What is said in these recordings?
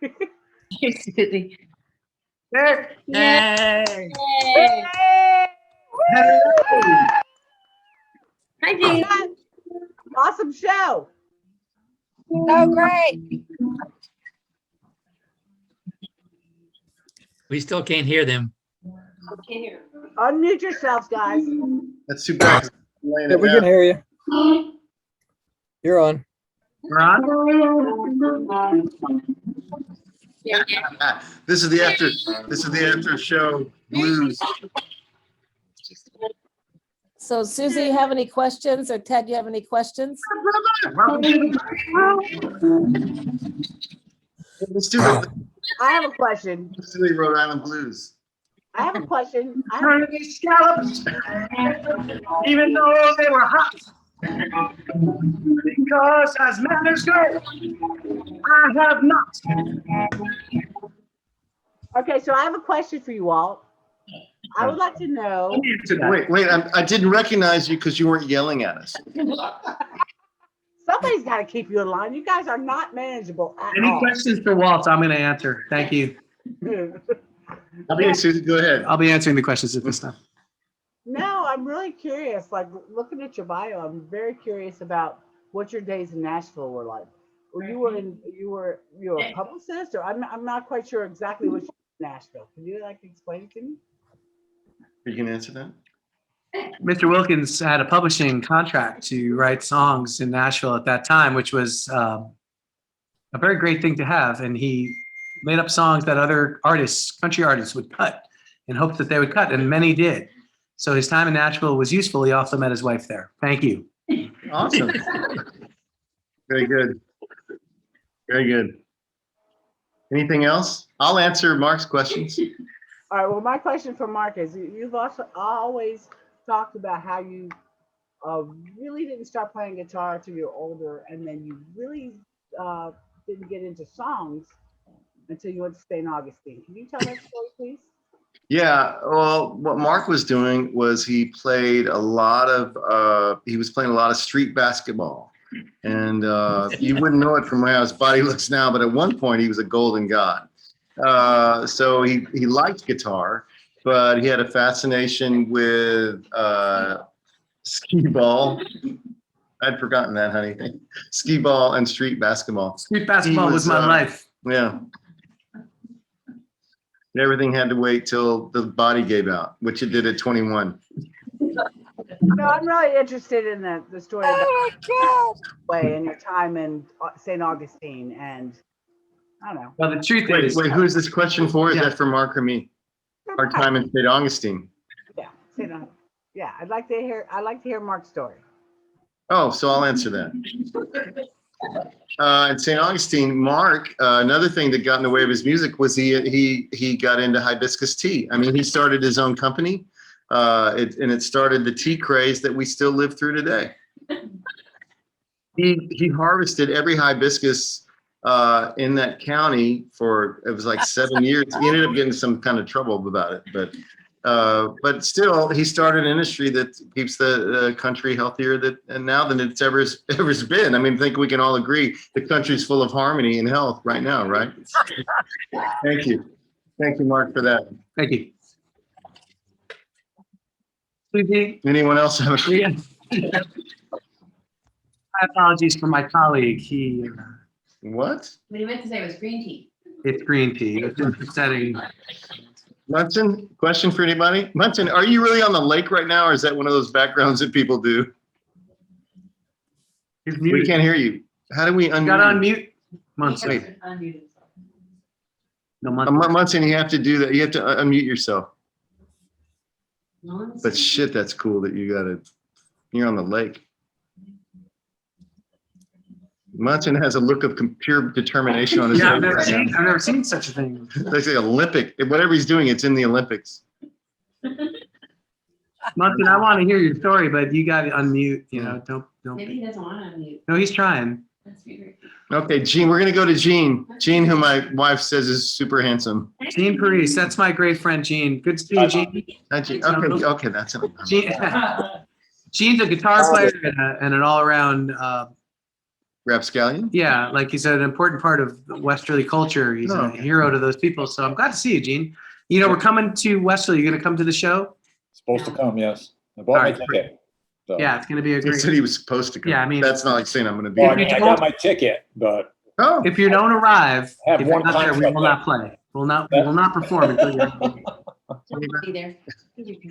Hey, Susie. Hey. Yay. Hi, Jean. Awesome show. Oh, great. We still can't hear them. Unmute yourselves, guys. That's too bad. Yeah, we can hear you. You're on. We're on? This is the after show blues. So Susie, you have any questions, or Ted, you have any questions? Let's do it. I have a question. Let's do the Rhode Island blues. I have a question. Turn these scallops, even though they were hot. Because as matters go, I have not. Okay, so I have a question for you, Walt. I would like to know. Wait, I didn't recognize you because you weren't yelling at us. Somebody's got to keep you in line. You guys are not manageable at Any all. questions for Walt? I'm going to answer. Thank you. Okay, Susan, go ahead. I'll be answering the questions at this time. No, I'm really curious. Like looking at your bio, I'm very curious about what your days in Nashville were like. You were a publicist, or I'm not quite sure exactly what you did in Nashville. Can you like explain it to me? You can answer that. Mr. Wilkins had a publishing contract to write songs in Nashville at that time, which was a very great thing to have. And he made up songs that other artists, country artists, would cut in hopes that they would cut, and many did. So his time in Nashville was useful. He also met his wife there. Thank you. Awesome. Very good. Very good. Anything else? I'll answer Mark's questions. All right. Well, my question for Mark is: you've also always talked about how you really didn't start playing guitar until you're older, and then you really didn't get into songs until you went to St. Augustine. Can you tell that story, please? Yeah, well, what Mark was doing was he was playing a lot of street basketball. And you wouldn't know it from how his body looks now, but at one point he was a golden god. So he liked guitar, but he had a fascination with skee ball. I'd forgotten that, honey. Skee ball and street basketball. Street basketball was my life. Yeah. Everything had to wait till the body gave out, which it did at 21. No, I'm really interested in the story of way and your time in St. Augustine, and I don't know. Well, the truth is, Wait, who is this question for? Is Yeah. that for Mark or me? Our time in St. Augustine. Yeah, St. Augustine. Yeah, I'd like to hear Mark's story. Oh, so I'll answer that. In St. Augustine, Mark, another thing that got in the way of his music was he got into hibiscus tea. I mean, he started his own company, and it started the tea craze that we still live through today. He harvested every hibiscus in that county for, it was like 7 years. He ended up getting some kind of trouble about it, but still, he started an industry that keeps the country healthier now than it's ever been. I mean, I think we can all agree the country's full of harmony and health right now, right? Thank you, Mark, for that. thank you. Susie, Anyone else have a question? my apologies for my colleague. What? What you meant to say was green tea. It's green tea. It's upsetting. Munson, question for anybody? Munson, are you really on the lake right now, or is that one of those backgrounds that people do? We can't hear you. How do we unmute? Got to unmute. Munson. Wait. Unmuted. No, Munson. Munson, you have to do that. You have to unmute yourself. Munson. But shit, that's cool that you're on the lake. Munson has a look of pure determination on his Yeah, face. I've never seen such a thing. It's like Olympic. Whatever he's doing, it's in the Olympics. Munson, I want to hear your story, but you got to unmute. You know, don't. Maybe he doesn't want to unmute. No, he's trying. That's weird. Okay, Gene, we're going to go to Gene. Gene, who my wife says is super handsome. Gene Parise, that's my great friend Gene. Good to see you, Gene. Hi, Gene. Okay, that's it. Gene, Gene's a guitar player and an all-around Rapscallion? Yeah, like he's an important part of the Westerly culture. He's Oh. a hero to those people. So I'm glad to see you, Gene. You know, we're coming to Westerly. You're going to come to the show? Supposed to come, yes. I bought my All right. ticket. So. Yeah, it's going to be a He great. said he was supposed to come. Yeah, I mean- That's not like saying I'm going to be. Well, I there. mean, I got my ticket, but Oh, If you don't arrive, Have if you're one not there, we contract will not play. We will not perform until you're. Don't be there.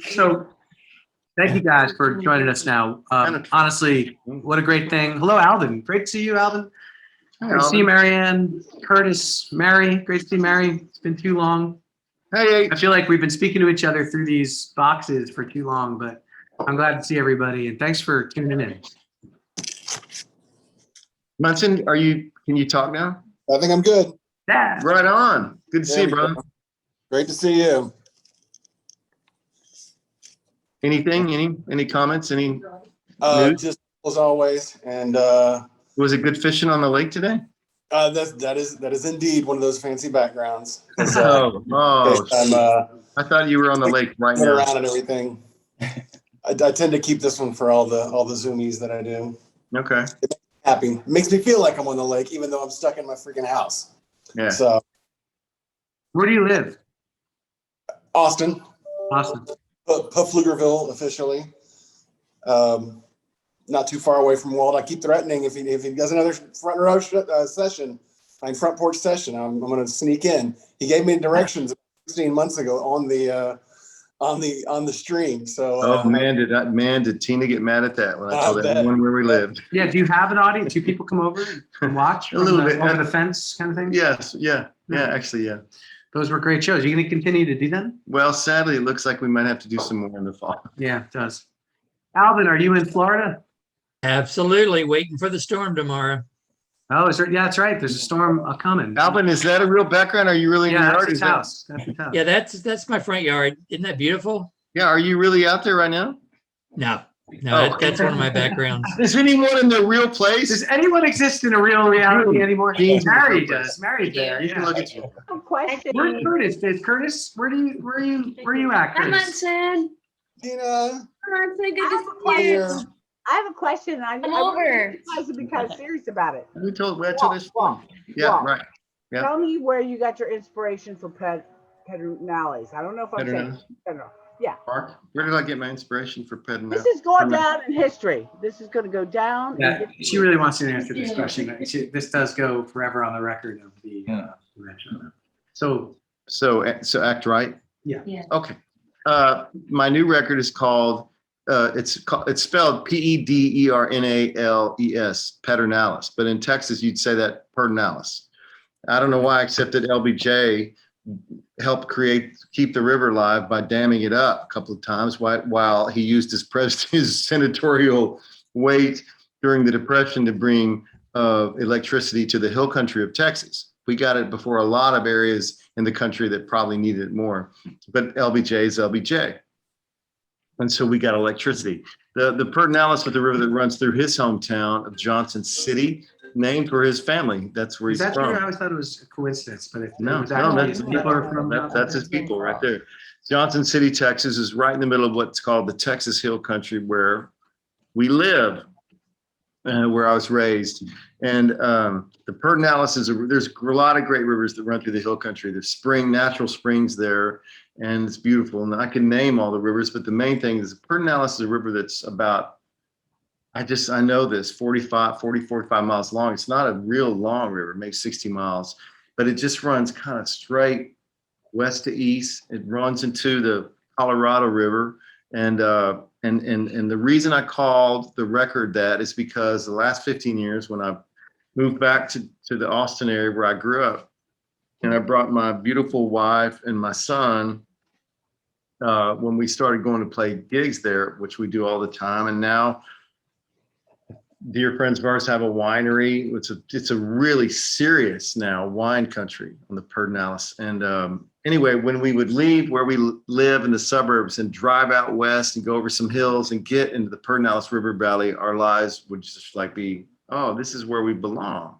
So, thank you guys for joining us now. Honestly, what a great thing. Hello, Alvin. Great to see you, Alvin. Great to see you, Marianne, Curtis, Mary. Great to see Mary. It's been too long. hey, I feel like we've been speaking to each other through these boxes for too long, but I'm glad to see everybody and thanks for tuning in. Munson, can you talk now? I think I'm good. Yeah. Right on. Good to see you, brother. Great to see you. Anything? Any comments? News? Just as always, and Was it good fishing on the lake today? that is indeed one of those fancy backgrounds. Oh, I'm I thought you were on the lake right moving now. around and everything. I tend to keep this one for all the zoomies that I do. Okay. Happy. It makes me feel like I'm on the lake, even though I'm stuck in my freaking house. Yeah. So Where do you live? Austin, Austin. Pflugerville officially. Not too far away from Walt. I keep threatening if he does another front row front porch session, I'm going to sneak in. He gave me directions 16 months ago on the stream. So Oh man, did Tina get mad at that when I told bet. everyone where we lived? Yeah, do you have an audience? Do people come over and watch? A little bit. Over the fence kind of thing? Yes, yeah, actually, yeah. Those were great shows. Are you going to continue to do them? Well, sadly, it looks like we might have to do some more in the fall. Yeah, it does. Alvin, are you in Florida? Absolutely. Waiting for the storm tomorrow. Oh, is there? Yeah, that's right. There's a storm coming. Alvin, is that a real background? Are you really in Yeah, your that's yard? his house. That's his house. Yeah, that's my front yard. Isn't that beautiful? Yeah, are you really out there right now? No, Oh. that's one of my backgrounds. Is anyone in their real place? Does anyone exist in a real reality anymore? Gene's in the Mary real place. does. Mary's there. You can Yeah. look at you. I have a question. Where's Curtis? Is Curtis? Where are you at, Come on, Curtis? son. Tina, Come on, son. Good I have a to see question. you. I have a question. I Come really over. think you guys would be kind of serious about it. I told this. Walt, Yeah, Walt, right. Yeah. Tell me where you got your inspiration for pedernales. I don't know if I'm saying pedernal. Yeah. Mark, where did I get my inspiration for petting? This is going down in history. This is going to go down. in Yeah, history. she really wants to answer this question. This does go forever on the record of the convention. So So act right. Yeah. Yeah. Okay. My new record is called. It's spelled Pedernales, Pedernales, but in Texas you'd say that Pedernales. I don't know why, except that LBJ helped keep the river alive by damming it up a couple of times while he used his senatorial weight during the Depression to bring electricity to the hill country of Texas. We got it before a lot of areas in the country that probably needed it more, but LBJ is LBJ. And so we got electricity. The Pedernales was the river that runs through his hometown of Johnson City, named for his family. That's where he's that's from. where I always thought it was a coincidence, but No, was actually that's people are from. that's his people right there. Johnson City, Texas is right in the middle of what's called the Texas Hill Country, where we live, where I was raised. And the Pedernales there's a lot of great rivers that run through the hill country. There's natural springs there, and it's beautiful. And I can name all the rivers, but the main thing is the Pedernales is a river that's about, I know this, 40, 45 miles long. It's not a real long river, maybe 60 miles, but it just runs kind of straight west to east. It runs into the Colorado River. And the reason I called the record that is because the last 15 years when I moved back to the Austin area where I grew up, and I brought my beautiful wife and my son when we started going to play gigs there, which we do all the time. And now dear friends of ours have a winery. It's a really serious now wine country on the Pedernales. And anyway, when we would leave where we live in the suburbs and drive out west and go over some hills and get into the Pedernales River Valley, our lives would just like be, oh, this is where we belong.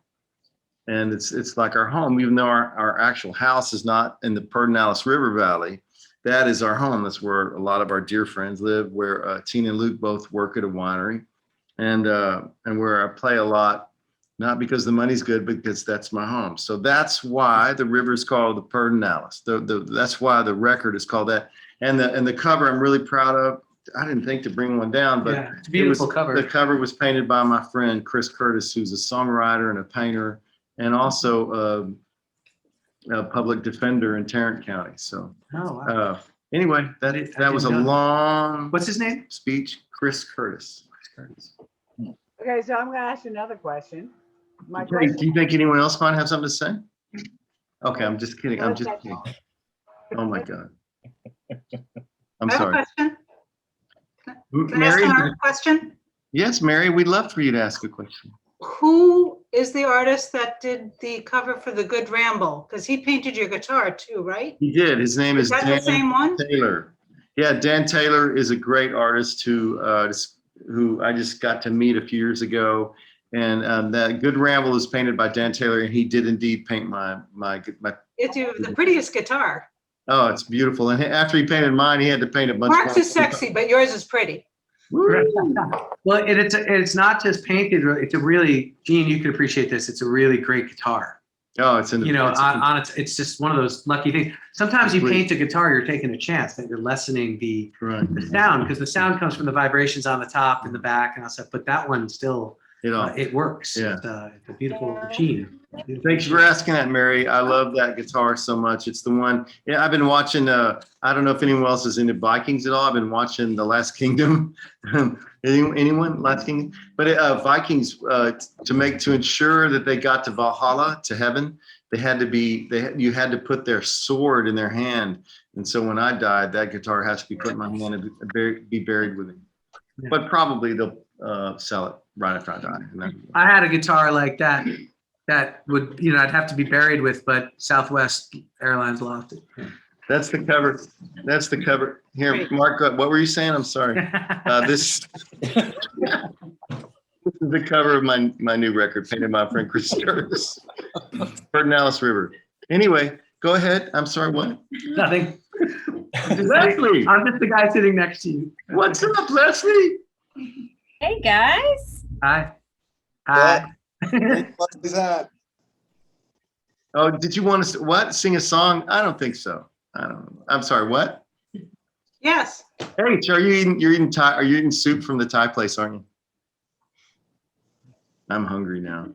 And it's like our home, even though our actual house is not in the Pedernales River Valley. That is our home. That's where a lot of our dear friends live, where Tina and Luke both work at a winery. And where I play a lot Not because the money's good, because that's my home. So that's why the river is called the Pedernales. That's why the record is called that. And the cover I'm really proud of. I didn't think to bring one down, but Yeah, it's a beautiful cover. The cover was painted by my friend Chris Curtis, who's a songwriter and a painter, and also a public defender in Tarrant County. So Oh, wow. anyway, that was a didn't know that. long What's his name? speech. Chris Curtis. Okay, so I'm going to ask you another question. My Okay, question. do you think anyone else might have something to say? Okay, I'm just kidding. I'm No, just that's kidding. all. Oh my God. I'm I have a sorry. question. Can I ask Mary? another question? Yes, Mary, we'd love for you to ask a question. Who is the artist that did the cover for The Good Ramble? Because he painted your guitar too, right? He did. His name is Is that the Dan same one? Taylor. Yeah, Dan Taylor is a great artist who I just got to meet a few years ago. And that Good Ramble is painted by Dan Taylor, and he did indeed paint my. It's the prettiest guitar. Oh, it's beautiful. And after he painted mine, he had to paint a bunch Mark's more. is sexy, but yours is pretty. Woo! Well, it's not just painted. It's a really, Gene, you could appreciate this. It's a really great guitar. Oh, it's in the. You know, it's it's just one of those lucky things. Sometimes you paint a guitar, you're taking a chance that you're lessening the right. sound, because the sound comes from the vibrations on the top and the back and all stuff. But that one still, it works. Yeah. It's a beautiful machine. Thanks for asking that, Mary. I love that guitar so much. It's the one. Yeah, I've been watching. I don't know if anyone else is into Vikings at all. I've been watching The Last Kingdom. Anyone? Last Kingdom? But Vikings to ensure that they got to Valhalla, to heaven, you had to put their sword in their hand. And so when I died, that guitar has to be put in my hand and be buried with it. Yeah. But probably they'll sell it right after I die. And I had a guitar like that would, I'd have to be buried with, but Southwest Airlines lost it. that's the cover. That's the cover. Here, Great. Mark, what were you saying? I'm sorry. This is the cover of my new record, painted by my friend Chris Curtis. Pedernales River. Anyway, go ahead. I'm sorry, what? Nothing. Leslie, I'm just the guy sitting next to you. what's up, Leslie? Hey, guys. Hi. Yeah. Hi. What is that? Oh, did you want to what? Sing a song? I don't think so. I don't know. I'm sorry, what? Yes. Hey, are you eating Thai? Are you eating soup from the Thai place, aren't you? I'm hungry now.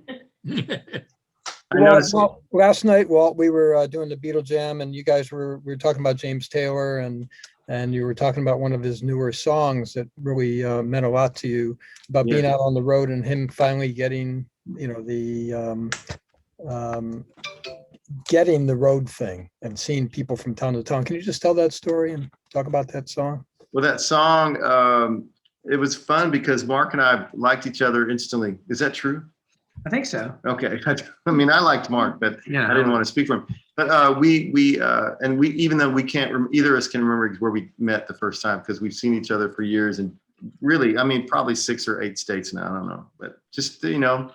I noticed. Well, last night, Walt, we were doing the Beatle Jam, and you guys we were talking about James Taylor, and you were talking about one of his newer songs that really meant a lot to you about being out on the road and him finally getting, getting the road thing and seeing people from town to town. Can you just tell that story and talk about that song? Well, that song, it was fun because Mark and I liked each other instantly. Is that true? I think so. Okay. I mean, I liked Mark, but Yeah. I didn't want to speak for him. But we even though we can't, either of us can remember where we met the first time, because we've seen each other for years, and really, I mean, probably 6 or 8 states now. I don't know, but just the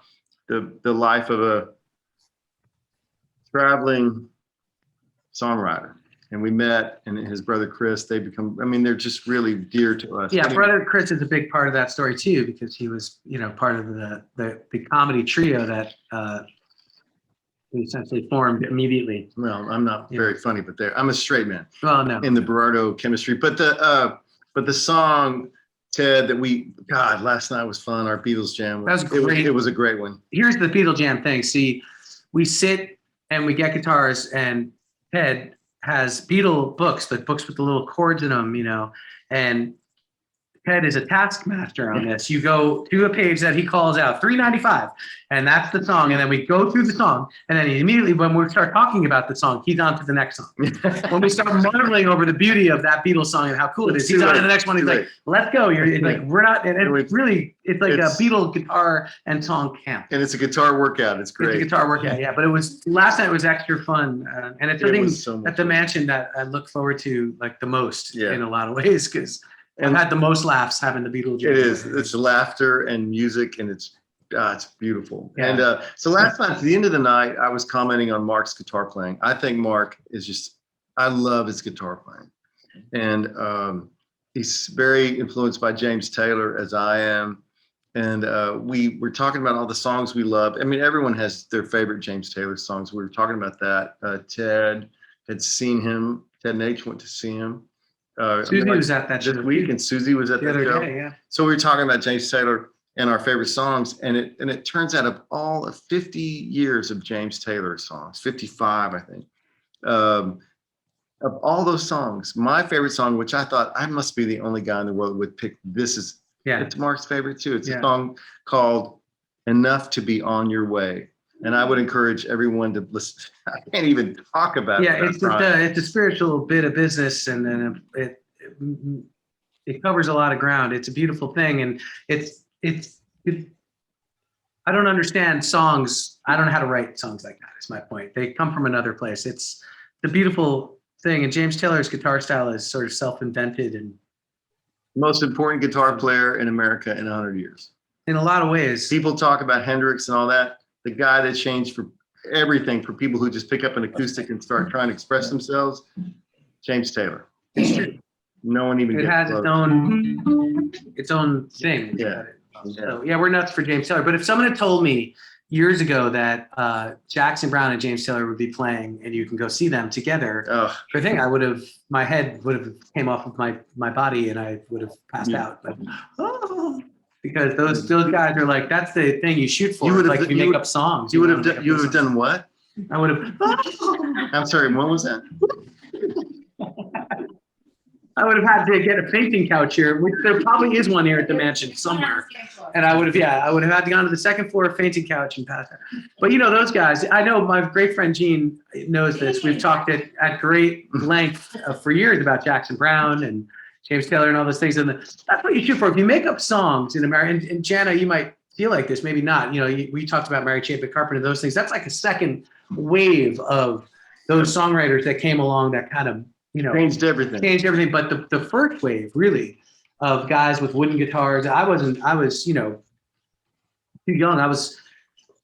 life of a traveling songwriter. And we met, and his brother Chris, they're just really dear to us. Yeah, Anyway, brother Chris is a big part of that story too, because he was, part of the comedy trio that we essentially formed immediately. Well, I'm not very funny, but I'm a straight man Well, no. in the Berardo chemistry. But the song, Ted, that last night was fun. Our Beatles jam. That was great. It was a great one. Here's the Beatle Jam thing. See, we sit and we get guitars, and Ted has Beatle books, but books with the little chords in them, and Ted is a taskmaster on this. You go to a page that he calls out, 395, and that's the song. And then we go through the song, and then immediately when we start talking about the song, he's on to the next song. When we start marveling over the beauty of that Beatles song and how cool it is, he's on to the next one. He's like, let's go. It's like, we're not, and it's really, it's like a Beatle guitar and song camp. And it's a guitar workout. It's great. It's a guitar workout, yeah. But last night was extra fun. And it's something so at the mansion that I look forward to like the most Yeah. in a lot of ways, because I've had the most laughs having the Beatles. It is. It's laughter and music, and it's beautiful. Yeah. And so last night, at the end of the night, I was commenting on Mark's guitar playing. I think Mark is I love his guitar playing. And he's very influenced by James Taylor, as I am. and we were talking about all the songs we love. I mean, everyone has their favorite James Taylor songs. We were talking about that. Ted had seen him. Ted and H went to see him. Susie was at that this show week, and Susie was at the that other show. day. Yeah. So we were talking about James Taylor and our favorite songs, and it turns out of all of 50 years of James Taylor songs, 55, I think. Of all those songs, my favorite song, which I thought I must be the only guy in the world who would pick this, is it's Mark's favorite too. It's a song called "Enough to Be on Your Way," and I would encourage everyone to listen. I can't even talk about it. It's a spiritual bit of business, and then it covers a lot of ground. It's a beautiful thing, and it's I don't understand songs. I don't know how to write songs like that. Is my point. They come from another place. It's the beautiful thing, and James Taylor's guitar style is sort of self-invented and most important guitar player in America in 100 years. In a lot of ways. People talk about Hendrix and all that. The guy that changed for everything for people who just pick up an acoustic and start trying to express themselves, James Taylor. It's true. No one even It has its own thing. Yeah. So, yeah, we're nuts for James Taylor. But if someone had told me years ago that Jackson Browne and James Taylor would be playing and you can go see them together, for a thing, my head would have came off of my body and I would have passed out. But, because those guys are like, that's the thing you shoot for. You make up songs. You would have done what? I would have. I'm sorry, what was that? I would have had to get a fainting couch here, which there probably is one here at the mansion somewhere. And I would have had to go to the second floor fainting couch and pass out. But those guys, I know my great friend Gene knows this. We've talked at great length for years about Jackson Browne and James Taylor and all those things. And that's what you shoot for. If you make up songs in America, and Jana, you might feel like this, maybe not. We talked about Mary Chapin Carpenter, those things. That's like a second wave of those songwriters that came along that kind of, changed everything. But the first wave, really, of guys with wooden guitars, I was, too young. I was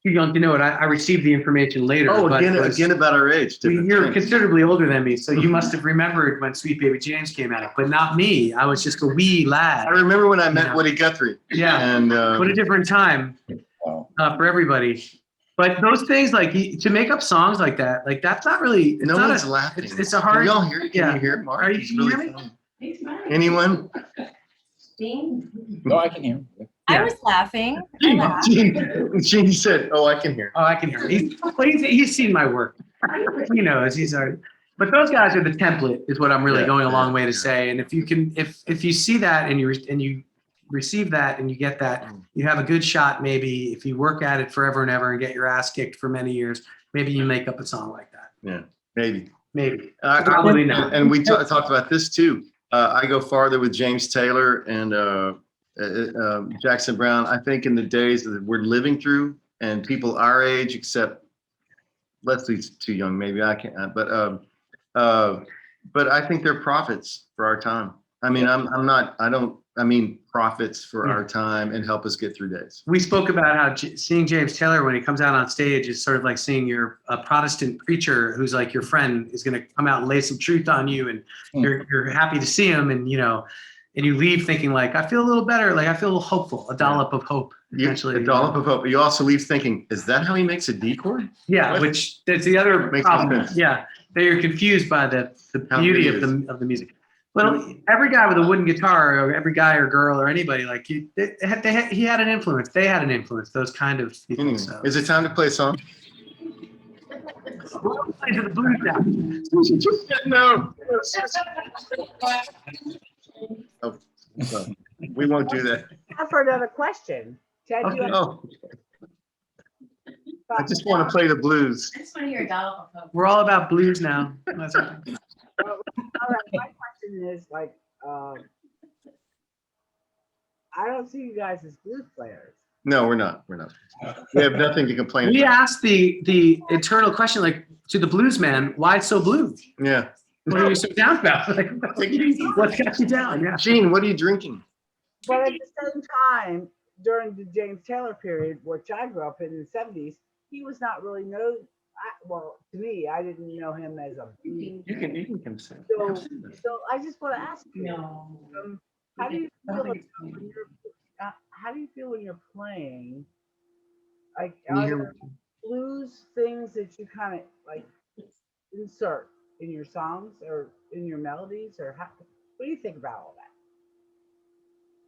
too young to know it. I received the information later. Oh, again about our age. You're considerably older than me, so you must have remembered when Sweet Baby James came out, but not me. I was just a wee lad. I remember when I met Woody Guthrie. Yeah, and what a different time for everybody. But those things, like to make up songs like that, like that's not really. No one's laughing. It's a hard. Can y'all hear it? Can you hear it, Mark? Are you really funny. Anyone? No, I can hear him. I was laughing. Gene said, "Oh, I can hear." Oh, I can hear. He's seen my work. He knows. But those guys are the template, is what I'm really going a long way to say. And if you can, if you see that and you receive that and you get that, you have a good shot. Maybe if you work at it forever and ever and get your ass kicked for many years, maybe you make up a song like that. Yeah, maybe. Probably not. And we talked about this too. I go farther with James Taylor and Jackson Browne. I think in the days that we're living through, and people our age, except Leslie's too young, maybe I can't. But I think they're prophets for our time. I mean, I mean prophets for our time and help us get through days. We spoke about how seeing James Taylor when he comes out on stage is sort of like seeing a Protestant preacher who's like your friend is going to come out and lay some truth on you, and you're happy to see him, and and you leave thinking like, I feel a little better, like I feel a little hopeful, a dollop of hope. A dollop of hope. You also leave thinking, is that how he makes a D chord? Yeah, which that's the other problem. Sense. Yeah, that you're confused by the beauty of the music. Well, every guy with a wooden guitar, or every guy or girl or anybody, like he had an influence. They had an influence. Those kind of people. So. Is it time to play a song? We'll play to the blues now. No. Oh, we won't do that. Time for another question. Ted, Okay. I just want to play the blues. I just want to hear a dollop of hope. We're all about blues now. That's okay. All right, my question is like, I don't see you guys as blues players. No, we're not. We have nothing to complain We about. asked the eternal question, like to the blues man, why so blue? Yeah. What are you so down about? Like, what's got you down? Yeah. Gene, what are you drinking? But at the same time, during the James Taylor period, which I grew up in the 70s, he was not really known. Well, to me, I didn't know him as a blues. You can consider. So I just want to ask you, how do you feel about how do you feel when you're playing? Like, Can you are hear there blues things that you kind of like insert in your songs or in your melodies, or what do you think about all that?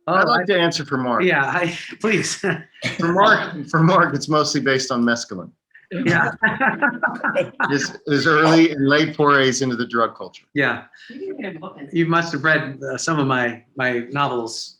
I'd like to answer for Mark. Yeah, please. For Mark, it's mostly based on mescaline. Yeah. His early and late forays into the drug culture. Yeah. You must have read some of my novels.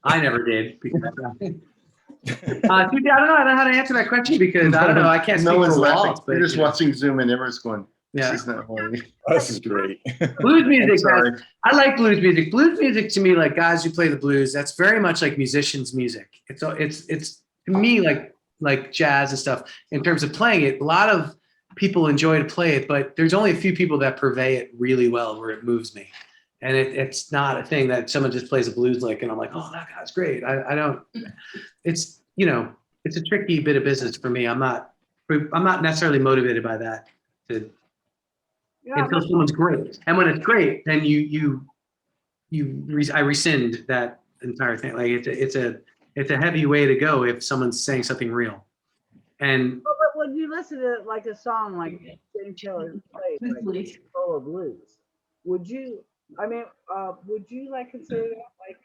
I never did. Because, I don't know. I don't know how to answer that question because I don't know. I can't speak No one's for laughing. Walt, but You're just watching Zoom and everyone's going, yeah. this is not funny. This is great. Blues I'm music. sorry. I like blues music. Blues music to me, like guys who play the blues, that's very much like musicians' music. It's to me like jazz and stuff in terms of playing it. A lot of people enjoy to play it, but there's only a few people that purvey it really well where it moves me. And it's not a thing that someone just plays a blues lick and I'm like, oh, that guy's great. I don't, it's, you know, it's a tricky bit of business for me. I'm not necessarily motivated by that until someone's great. And when it's great, then I rescind that entire thing. Like it's a heavy way to go if someone's saying something real. And But when you listen to like a song like James Taylor played, like Soul Blues, would you like consider that like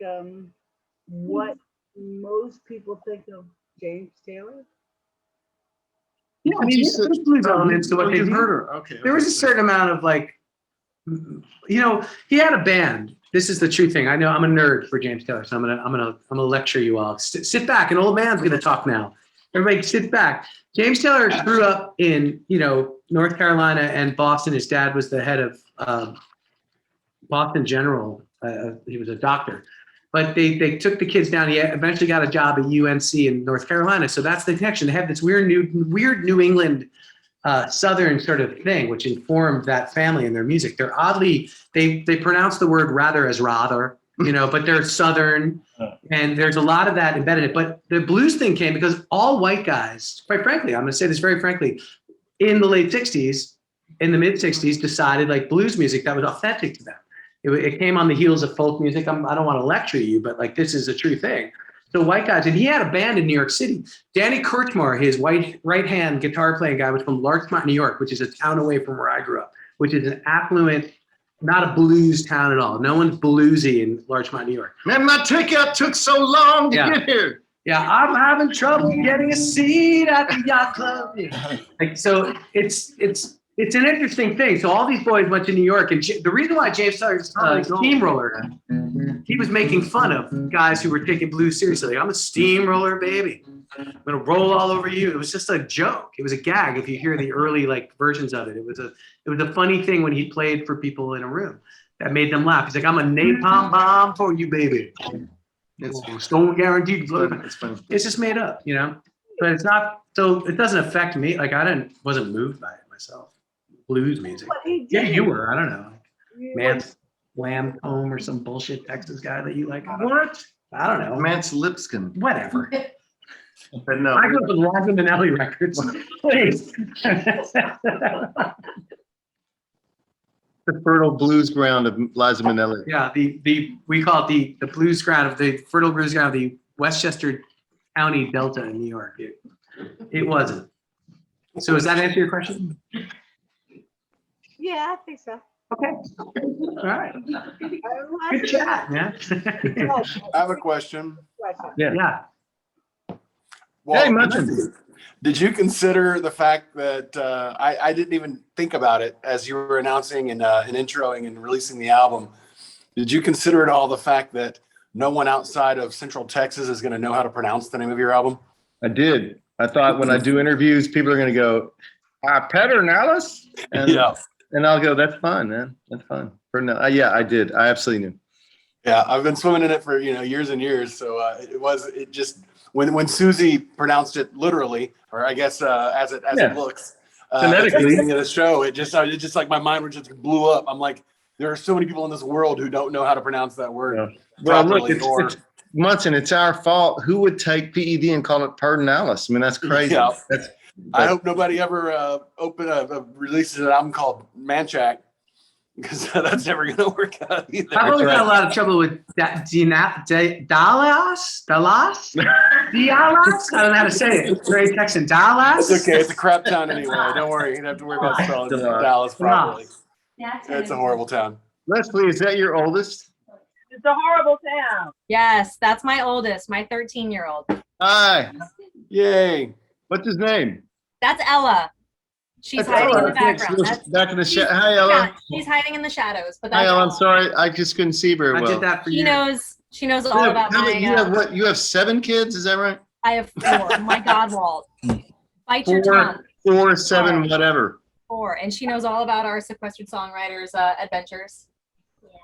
what most people think of James Taylor? yeah, I mean, there's blues elements to what they you've do. heard her. Okay. There was a certain amount of like, you know, he had a band. This is the true thing. I know I'm a nerd for James Taylor, so I'm gonna lecture you all. Sit back. An old man's gonna talk now. Everybody sit back. James Taylor grew up in, you know, North Carolina and Boston. His dad was the head of Boston General. He was a doctor. But they took the kids down. He eventually got a job at UNC in North Carolina. So that's the connection. They have this weird New England Southern sort of thing, which informed that family and their music. They're oddly, they pronounce the word rather as rather, you know, but they're Southern. And there's a lot of that embedded in it. But the blues thing came because all white guys, quite frankly, I'm going to say this very frankly, in the late 60s, in the mid 60s, decided like blues music that was authentic to them. It came on the heels of folk music. I don't want to lecture you, but like this is a true thing. So white guys, and he had a band in New York City. Danny Kirchmar, his right-hand guitar playing guy, was from Larchmont, New York, which is a town away from where I grew up, which is an affluent, not a blues town at all. No one's bluesy in Larchmont, New York. Man, my takeout took so long to get here. Yeah, I'm having trouble getting a seat at the yacht club. Like, so it's an interesting thing. So all these boys went to New York, and the reason why James Taylor's steamroller, he was making fun of guys who were taking blues seriously. I'm a steamroller, baby. I'm gonna roll all over you. It was just a joke. It was a gag. If you hear the early like versions of it, it was a funny thing when he played for people in a room that made them laugh. He's like, I'm a napalm bomb for you, baby. It's don't guaranteed. It's funny. It's just made up, you know. But it's not. So it doesn't affect me. Like wasn't moved by it myself. Blues music. Yeah, you were. I don't know. Mance Lambcombe or some bullshit Texas guy that you like. What? I don't know. Mance Lipscomb. Whatever. But no. I grew up with Liza Minnelli records. Please. The fertile blues ground of Liza Minnelli. Yeah, we call it the blues ground of the fertile blues ground of the Westchester County Delta in New York. It wasn't. So does that answer your question? Yeah, I think so. Okay. All right. Good chat, man. I have a question. Yeah. Well, Hey, Munson. did you consider the fact that I didn't even think about it as you were announcing and introing and releasing the album? Did you consider at all the fact that no one outside of Central Texas is going to know how to pronounce the name of your album? I did. I thought when I do interviews, people are going to go, Pedernales? And I'll go, that's fun, man. That's fun. Yeah, I did. I absolutely knew. Yeah, I've been swimming in it for years and years. So it just when Susie pronounced it literally, or I guess as it looks, phonetically at the show, it just like my mind just blew up. I'm like, there are so many people in this world who don't know how to pronounce that word. Yeah. Well, look, it's Munson, it's our fault. Who would take PED and call it Pedernales? I mean, that's crazy. Yeah. I hope nobody ever releases an album called Manchac because that's never going to work out either. I've always had a lot of trouble with Dallas? I don't know how to say it. Very Texan. Dallas? It's okay. It's a crap town anyway. Don't worry. You don't have to worry about spelling Dallas properly. It's a horrible town. Leslie, is that your oldest? It's a horrible town. Yes, that's my oldest, my 13-year-old. Hi. Yay. What's his name? That's Ella. She's That's hiding in Ella. the background. That's, Back in the Hi, Ella. yeah, she's hiding in the shadows. But that's Hi, Ella. I'm Ella. sorry. I just couldn't see very I well. did that for She you. knows. She knows all about How my. many- you have what? You have 7 kids? Is that right? I have 4. My God, Walt. Bite your tongue. 4, 7, whatever. 4, and she knows all about our sequestered songwriters' adventures.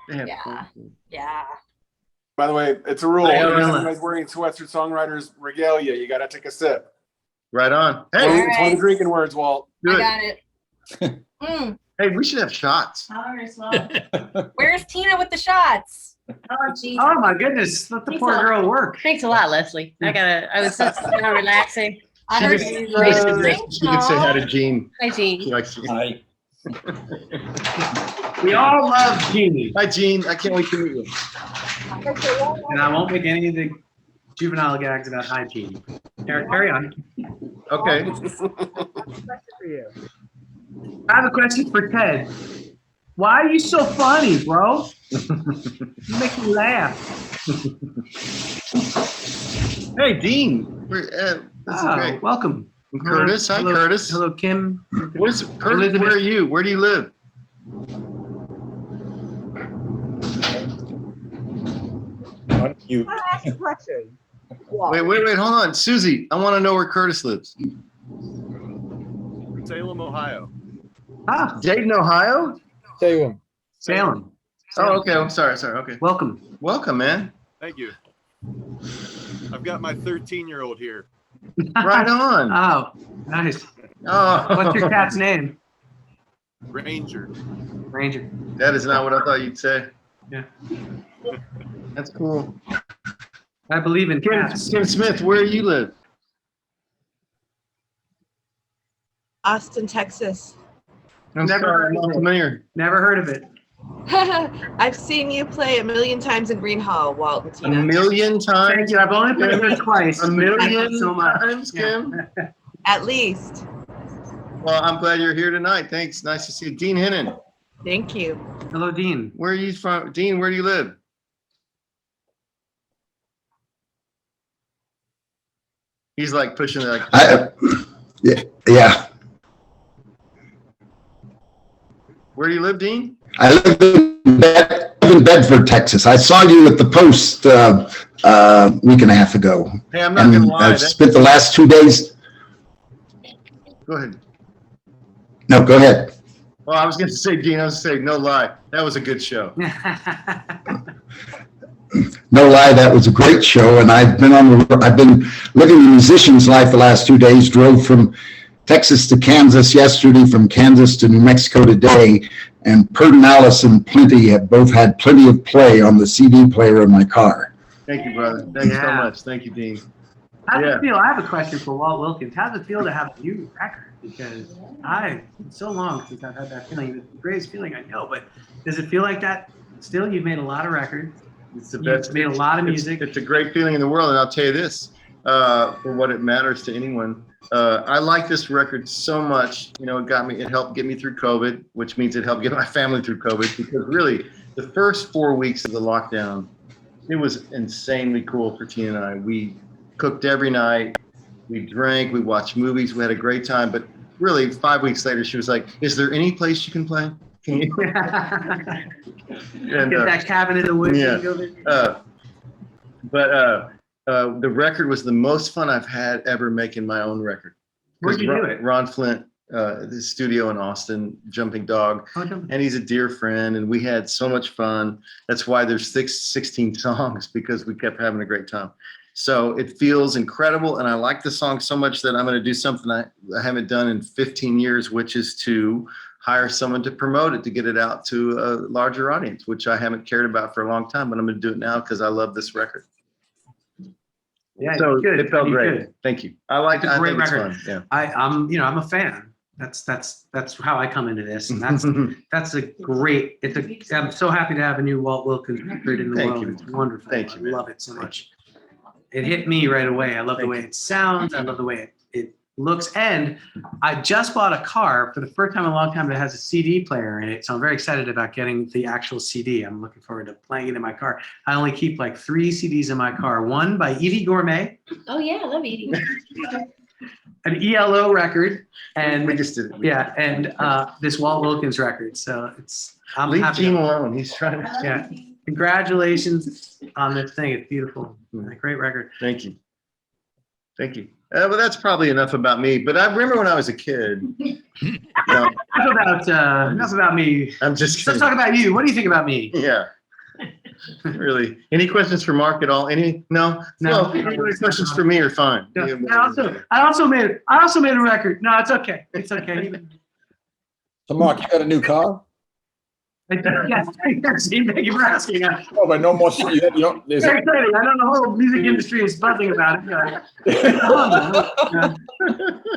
Damn. Yeah. Yeah. By the way, it's a rule. Hey, Anytime Ella. anybody's wearing Sequestered Songwriters regalia, you got to take a sip. Right on. It's Hey, one of right. the drinking words, Walt. do I it. got it. Hey, we should have shots. Where's Tina with the shots? Oh my goodness. Let the Thanks poor a lot. girl work. Thanks a lot, Leslie. I was just relaxing. I She heard could- you she were could- drinking. she could say hi to Jean. Hi, She Jean. likes Jean. Hi. We all love Jeannie. Hi, Jean. I can't wait to meet you. And I won't make any of the juvenile gags about hi, Jeannie. Carry on. Okay. Question for you. I have a question for Ted. Why are you so funny, bro? You make me laugh. Hey, Dean. This is great. Welcome. And Curtis. Hi, Hello, Curtis. Hello, Kim. Curtis, Elizabeth. where are you? Where do you live? You. I asked a question. Walt. Wait, hold on. Susie, I want to know where Curtis lives. Salem, Ohio. Ah, Dayton, Ohio? Salem. Salem. Oh, okay. I'm sorry. Okay. Welcome. Welcome, man. Thank you. I've got my 13-year-old here. Right on. Oh, nice. Oh, What's your cat's name? Ranger. Ranger. That is not what I thought you'd say. Yeah. That's cool. I believe in Kim cats. Smith, where do you live? Austin, Texas. I'm Never sorry, heard I'm of not it. familiar. Never heard of it. I've seen you play a million times in Green Hall, Walt and A Tina. million times. Thank you. I've only played here twice. A Thank million you so much. times, Kim. At least. Well, I'm glad you're here tonight. Thanks. Nice to see you. Dean Hennon, Thank you. Hello, Dean. where are you from? Dean, where do you live? He's like pushing like. Yeah, Where do you live, Dean? I live in Bedford, Texas. I saw you at the Post week and a half ago, Hey, I'm not gonna and lie. I've spent the last 2 days. Go ahead. No, go ahead. Well, I was going to say, Dean, I was going to say, no lie. That was a good show. No lie, that was a great show, and I've been living the musician's life the last 2 days. Drove from Texas to Kansas yesterday, from Kansas to New Mexico today, and Pedernales and Plenty have both had plenty of play on the CD player in my car. Thank you, brother. Thanks so Yeah. much. Thank you, Dean. How does Yeah. it feel? I have a question for Walt Wilkins. How does it feel to have a new record? Because it's so long since I've had that feeling. It's the greatest feeling I know, but does it feel like that still? You've made a lot of records. It's the You've best. made a lot of music. It's a great feeling in the world, and I'll tell you this, for what it matters to anyone. I like this record so much. You know, it helped get me through COVID, which means it helped get my family through COVID, because really the first 4 weeks of the lockdown, it was insanely cool for Tina and I. We cooked every night, we drank, we watched movies, we had a great time. But really 5 weeks later, she was like, is there any place you can play? Can you? Get And, that cabin in the woods. yeah. And go there. The record was the most fun I've had ever making my own record. Where'd you do it? Ron Flint, the studio in Austin, Jumping Dog. Oh, don't- And he's a dear friend, and we had so much fun. That's why there's 16 songs, because we kept having a great time. So it feels incredible, and I like the song so much that I'm going to do something I haven't done in 15 years, which is to hire someone to promote it, to get it out to a larger audience, which I haven't cared about for a long time, but I'm going to do it now because I love this record. Yeah, So you should. it felt You great. should. Thank you. I It's a think great it's record. fun. Yeah. I'm a fan. that's how I come into this, and that's a great. I'm so happy to have a new Walt Wilkins record in the Thank world. you. It's wonderful. Thank you, I man. love it so much. It hit me right away. I love the way it sounds. I love the way it looks. And I just bought a car for the first time in a long time that has a CD player in it. So I'm very excited about getting the actual CD. I'm looking forward to playing it in my car. I only keep like 3 CDs in my car. One by Edie Gourmet, Oh, yeah, I love eating. an ELO record, and We just did it. yeah, and this Walt Wilkins record. So I'm Leave happy. Gene alone. He's trying to. Yeah. Congratulations on this thing. It's beautiful. A great record. Thank you. Thank you. Well, that's probably enough about me. But I remember when I was a kid. Enough about me. I'm just Let's kidding. talk about you. What do you think about me? Yeah. Really. Any questions for Mark at all? Any? No. No. Well, any questions for me are fine. I also made a record. No, it's okay. It's okay. So Mark, you got a new car? Yes. Thank you for asking. Oh, but no more. You don't, It's very exciting. I know the whole music industry is buzzing about it. Honda.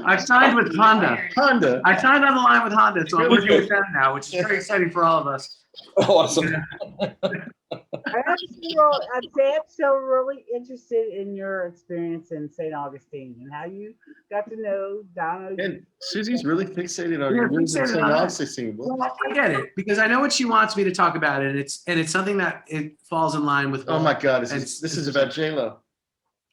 I signed with Honda. Honda. I signed on the line with Honda, so I'm working with them now, which is very exciting for all of us. Awesome. I'm so really interested in your experience in St. Augustine and how you got to know Donna. And Susie's really fixated on Yeah, your music. fixated on that. Scene. Well, I get it because I know what she wants me to talk about, and it's something that it falls in line with. Oh my God! And This is about J-Lo.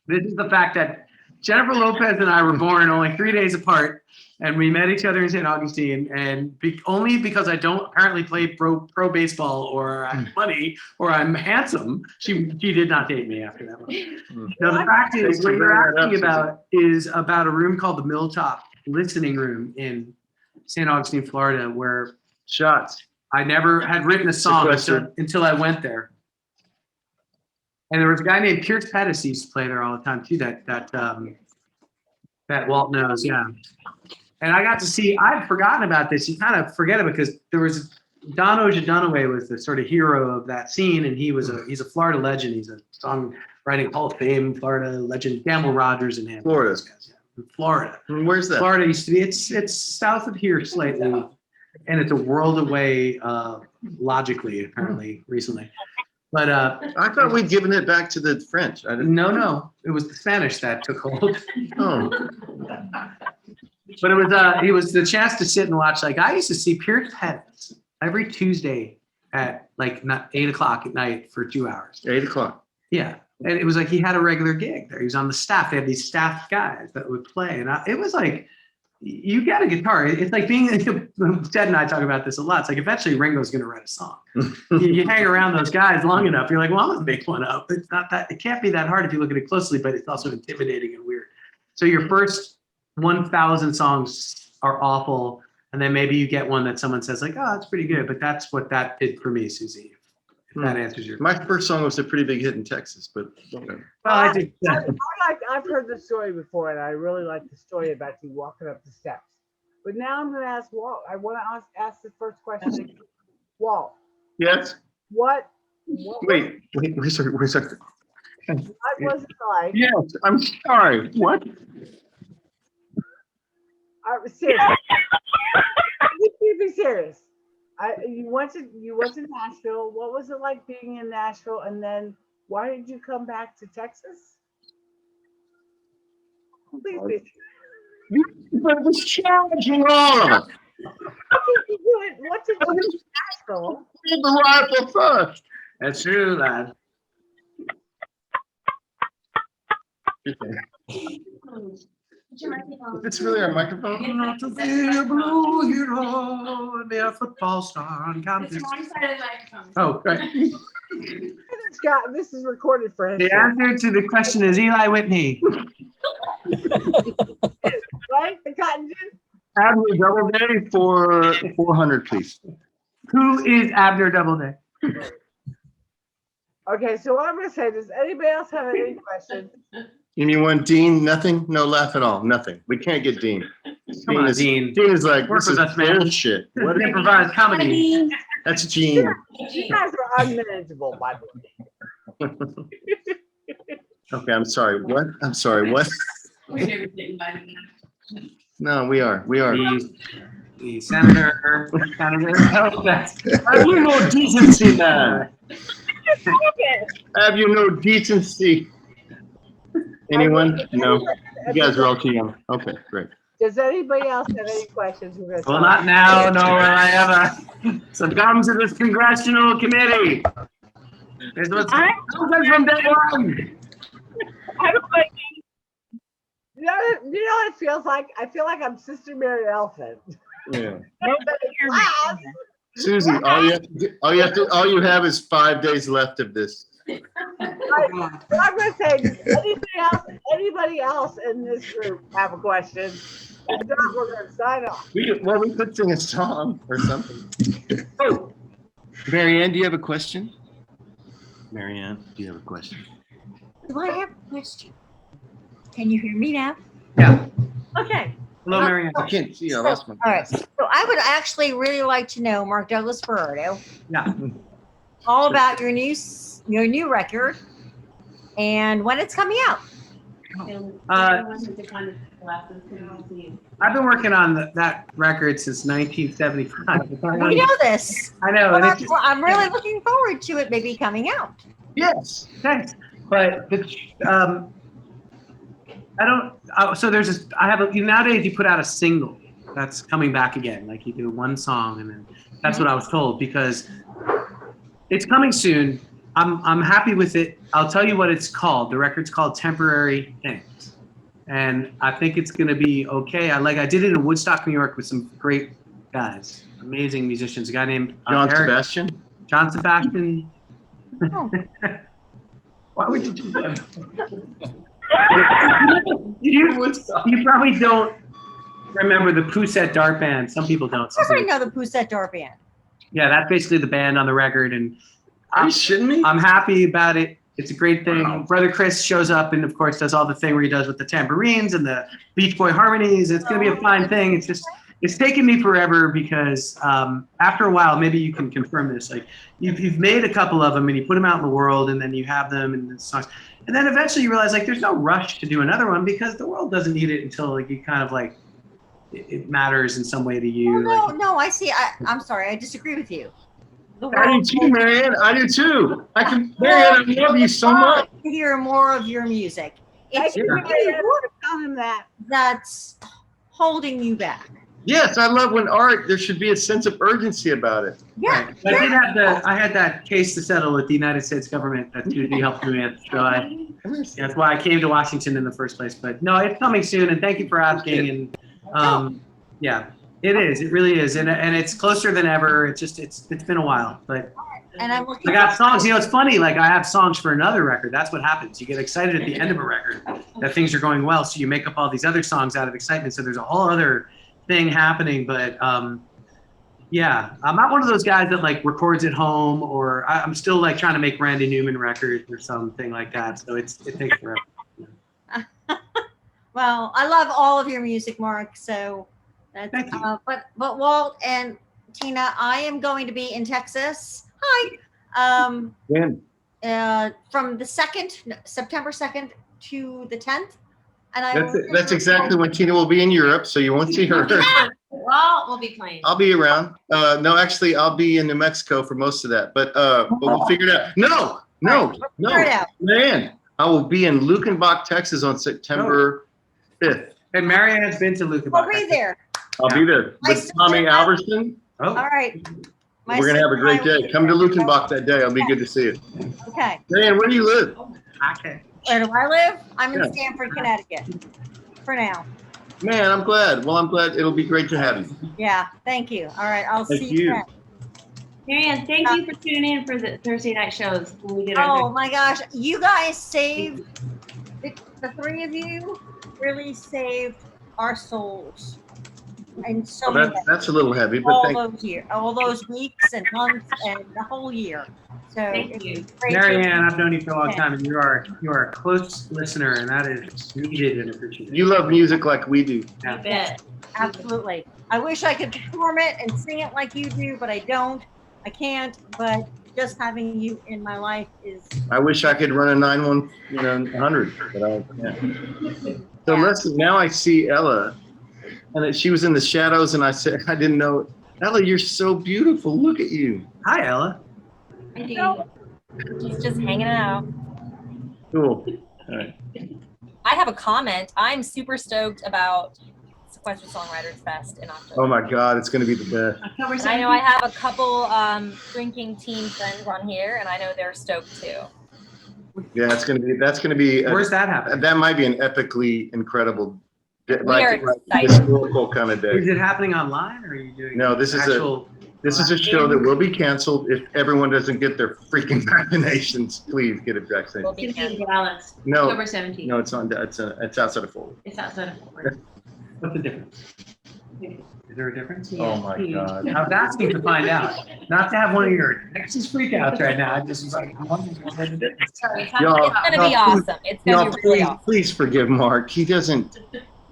This is the fact that Jennifer Lopez and I were born only 3 days apart, and we met each other in St. Augustine, and only because I don't apparently play pro baseball or I have money or I'm handsome, she did not date me after that one. Now the fact is, what you're asking about is about a room called the Milltop Listening Room in St. Augustine, Florida, where Shots. I never had written a song until I went there. And there was a guy named Pierce Pettis who used to play there all the time too. That Walt knows, yeah. And I got to see. I'd forgotten about this. You kind of forget it because there was Don Ojadunaway was the sort of hero of that scene, and he's a Florida legend. He's a songwriting Hall of Fame Florida legend. Gamble Rogers and him. Florida. Florida. Where's that? Florida used to be. It's south of here slightly, and it's a world away logically apparently recently. But I thought we'd given it back to the French. No, it was the Spanish that took hold. Oh. But it was the chance to sit and watch. Like I used to see Pierce Pettis every Tuesday at like 8 o'clock at night for 2 hours. 8 o'clock. Yeah, and it was like he had a regular gig there. He was on the staff. They had these staff guys that would play, and it was like you got a guitar. It's like being. Ted and I talk about this a lot. It's like eventually Ringo's going to write a song. you hang around those guys long enough, you're like, well, I'm going to make one up. It's not that. It can't be that hard if you look at it closely, but it's also intimidating and weird. So your first 1,000 songs are awful, and then maybe you get one that someone says like, oh, that's pretty good. But that's what that did for me, Susie. If that answers your question. My first song was a pretty big hit in Texas, but whatever. Well, I did. I've heard the story before, and I really like the story about you walking up the steps. But now I'm going to ask Walt. I want to ask the first question. Walt. Yes. What Wait a second. was it like? Yes, I'm sorry. What? Seriously. Be serious. You went to Nashville. What was it like being in Nashville? And then why did you come back to Texas? Please be. But it was challenging all of us. What did you do in Nashville? Read the rifle first. That's true, lad. It's really our microphone. Not to be a blue hero and be a football star on campus. Oh, right. Scott, this is recorded for him. The answer to the question is Eli Whitney. Right? The cotton gin? Abner Doubleday for 400, please. Who is Abner Doubleday? Okay, so what I'm going to say, does anybody else have any questions? You mean one Dean? Nothing? No laugh at all. Nothing. We can't get Dean. Come on, Dean. Dean is like, Work this with is us, man. bullshit. What is improvised comedy? That's Gene. You guys are unmanageable, by the way. Okay, I'm sorry. What? I'm sorry. What? No, we are. The senator. Have you no decency, man? Have you no decency? Anyone? No. You guys are all too young. Okay, great. Does anybody else have any questions? Well, not now, no, I have succumb to this congressional committee. There's what's from day one. I have a question. You know what it feels like? I feel like I'm Sister Mary Elephant. Yeah. Class. Susie, all you have is 5 days left of this. I'm gonna say anybody else in this group have a question. If not, we're gonna sign off. We could sing a song or something. Oh, Marianne, do you have a question? Marianne, do you have a question? Do I have a question? Can you hear me now? Yeah. Okay. Hello, Marianne. I can't see. I lost my. All right. So I would actually really like to know, Mark Douglas Berardo, Yeah. all about your new record and when it's coming out. I've been working on that record since 1975. We know this. I know. But And I'm really looking forward to it maybe coming out. yes, thanks. But I don't. So there's this. I have nowadays you put out a single that's coming back again. Like you do one song and then that's what I was told because it's coming soon. I'm happy with it. I'll tell you what it's called. The record's called Temporary Things. And I think it's gonna be okay. I did it in Woodstock, New York with some great guys, amazing musicians. A guy named John Sebastian. John Sebastian. Oh. Why would you do that? You probably don't remember the Poussette Dart Band. Some people don't. Of course I know the Poussette Dart Band. Yeah, that's basically the band on the record. And Are you shitting me? I'm happy about it. It's a great thing. Wow. Brother Chris shows up and, of course, does all the thing where he does with the tambourines and the Beach Boy harmonies. It's going to be a fine thing. It's just, it's taken me forever because after a while, maybe you can confirm this. Like you've made a couple of them and you put them out in the world and then you have them and the songs. And then eventually you realize like there's no rush to do another one because the world doesn't need it until like you kind of like it matters in some way to you. Oh, no, I see. I'm sorry. I disagree with you. I do too, Marianne. I do too. Marianne, I love you so much. To hear more of your music. It's Tell him that. that's holding you back. Yes, I love when art. There should be a sense of urgency about it. Yeah. Right. I had that case to settle with the United States government that Judy helped me with. So that's why I came to Washington in the first place. But no, it's coming soon, and thank you for asking. And yeah, it is. It really is, and it's closer than ever. It's just it's been a while, but. And I'm looking. I got songs. You know, it's funny. Like I have songs for another record. That's what happens. You get excited at the end of a record that things are going well, so you make up all these other songs out of excitement. So there's a whole other thing happening. But yeah, I'm not one of those guys that like records at home, or I'm still like trying to make Randy Newman records or something like that. So it takes forever. Well, I love all of your music, Mark. So that's but Walt and Tina, I am going to be in Texas. Hi. When? From the September 2nd to the 10th. And That's exactly when Tina will be in Europe, so you won't see her. Well, we'll be playing. I'll be around. No, actually, I'll be in New Mexico for most of that, but we'll figure it out. No, man, I will be in Lukenbach, Texas on September 5th. And Marianne has been to Lukenbach. We'll be there. I'll be there with Tommy Alverson. Oh. All right. We're going to have a great day. Come to Lukenbach that day. It'll be good to see you. Okay. Man, where do you live? Okay. Where do I live? I'm in Stamford, Connecticut for now. Man, I'm glad. Well, I'm glad. It'll be great to have you. Yeah, thank you. All right, I'll see you then. Marianne, thank you for tuning in for the Thursday night shows. When we did our my gosh, you guys saved, the three of you really saved our souls. And so that's a little heavy, but all those weeks and months and the whole year. So thank you. Marianne, I've known you for a long time, and you are a close listener, and that is needed and appreciated. You love music like we do. Yeah. You bet. Absolutely. I wish I could perform it and sing it like you do, but I don't. I can't. But just having you in my life is. I wish I could run a 911, 100, but I can't. So listen, now I see Ella. And she was in the shadows, and I said, I didn't know, Ella, you're so beautiful. Look at you. Hi, Ella. She's just hanging out. Cool. All right. I have a comment. I'm super stoked about Sequestered Songwriters Fest in October. Oh my God, it's going to be the best. And I know I have a couple drinking teen friends on here, and I know they're stoked too. Yeah, that's going to be. Where's that happening? That might be an epically incredible, excited. historical kind of day. Is it happening online, or are you doing? No, this is a show that will be canceled if everyone doesn't get their freaking vaccinations. Please get a vaccine. We'll be canceled. No, October 17th. no, it's not. It's outside of Florida. It's outside of Florida. What's the difference? Is there a difference? Oh my God. I was asking to find out, not to have one of your Texas freakouts right now. I just was like, I'm wondering what the difference is. It's gonna be awesome. It's gonna be really awesome. Please forgive Mark. He doesn't.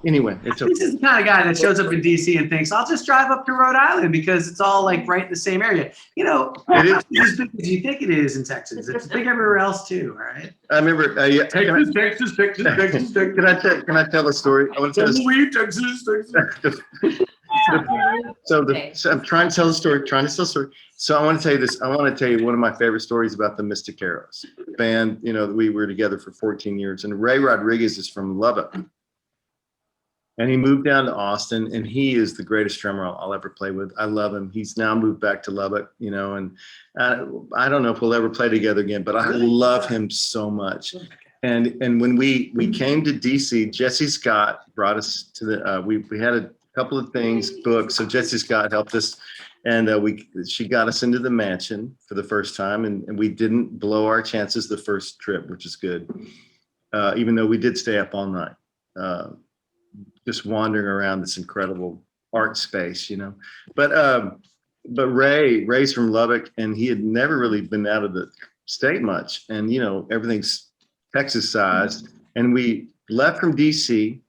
Anyway, it's okay. This is the kind of guy that shows up in DC and thinks, I'll just drive up to Rhode Island because it's all like right in the same area. You know, It it's as big as you think it is in Texas. It's big everywhere else too, all right? I remember. Texas. Can I tell a story? I want to tell a story. So I'm trying to tell a story. So I want to tell you this. I want to tell you one of my favorite stories about the Mystic Arrows band. You know, we were together for 14 years, and Ray Rodriguez is from Lubbock. And he moved down to Austin, and he is the greatest drummer I'll ever play with. I love him. He's now moved back to Lubbock, you know, and I don't know if we'll ever play together again, but I love him so much. And when we came to DC, Jesse Scott brought us to the, we had a couple of things booked. So Jesse Scott helped us, and she got us into the mansion for the first time, and we didn't blow our chances the first trip, which is good. Even though we did stay up all night. Just wandering around this incredible art space, you know. But Ray's from Lubbock, and he had never really been out of the state much. And, you know, everything's Texas sized. And we left from DC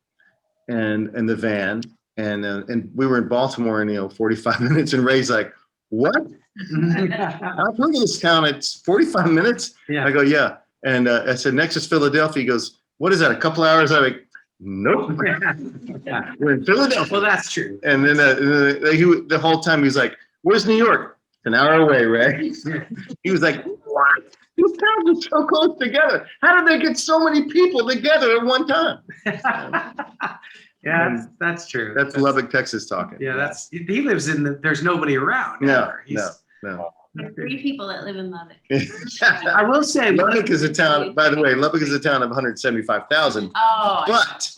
and the van, and we were in Baltimore in, you know, 45 minutes. And Ray's like, what? I've heard of this town. It's 45 minutes. Yeah. I go, yeah. And I said, next is Philadelphia. He goes, what is that? A couple hours? I'm like, nope. We're in Philadelphia. Well, that's true. And then the whole time he was like, where's New York? An hour away, Ray. He was like, what? These towns are so close together. How did they get so many people together at one time? Yeah, that's true. That's Lubbock, Texas talking. Yeah, he lives in there's nobody around. No. There's 3 people that live in Lubbock. I will say Lubbock is a town, by the way, Lubbock is a town of 175,000. Oh. But